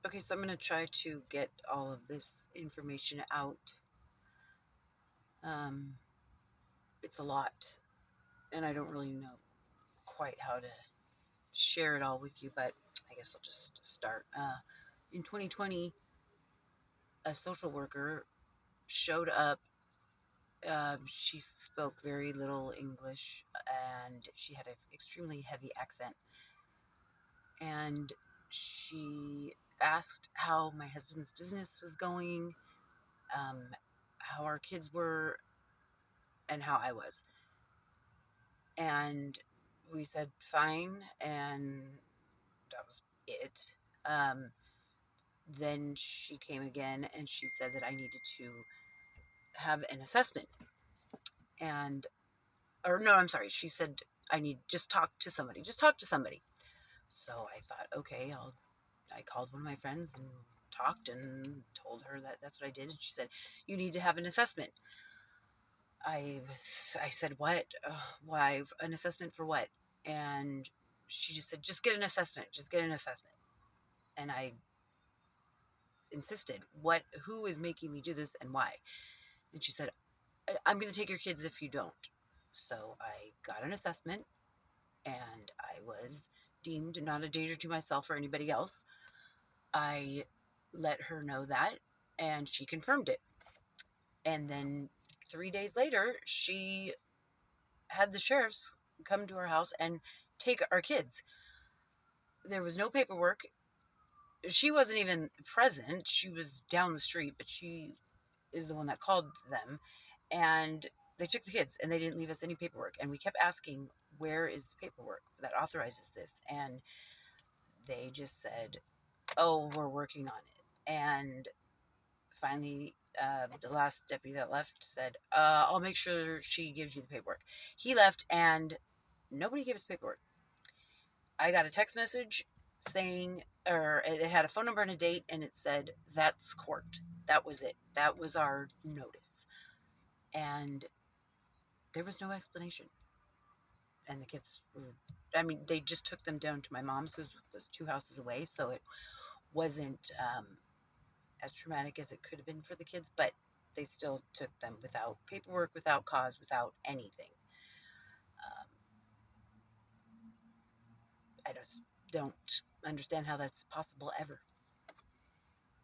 Okay, so I'm going to try to get all of this information out. Um, it's a lot, and I don't really know quite how to share it all with you, but I guess I'll just start. In 2020, a social worker showed up. She spoke very little English, and she had an extremely heavy accent. And she asked how my husband's business was going, um, how our kids were, and how I was. And we said fine, and that was it. Um, then she came again and she said that I needed to have an assessment. And, or no, I'm sorry, she said I need just talk to somebody, just talk to somebody. So I thought, okay, I called one of my friends and talked and told her that that's what I did. And she said, you need to have an assessment. I said, what? Why? An assessment for what? And she just said, just get an assessment. Just get an assessment. And I insisted, who is making me do this and why? And she said, I'm going to take your kids if you don't. So I got an assessment and I was deemed not a danger to myself or anybody else. I let her know that and she confirmed it. And then 3 days later, she had the sheriffs come to our house and take our kids. There was no paperwork. She wasn't even present. She was down the street, but she is the one that called them. And they took the kids and they didn't leave us any paperwork. And we kept asking, where is the paperwork that authorizes this? And they just said, oh, we're working on it. And finally, the last deputy that left said, I'll make sure she gives you the paperwork. He left and nobody gave us paperwork. I got a text message saying, or it had a phone number and a date, and it said, that's court. That was it. That was our notice. And there was no explanation. And the kids were, I mean, they just took them down to my mom's, who was 2 houses away. So it wasn't as traumatic as it could have been for the kids, but they still took them without paperwork, without cause, without anything. Um, I just don't understand how that's possible ever.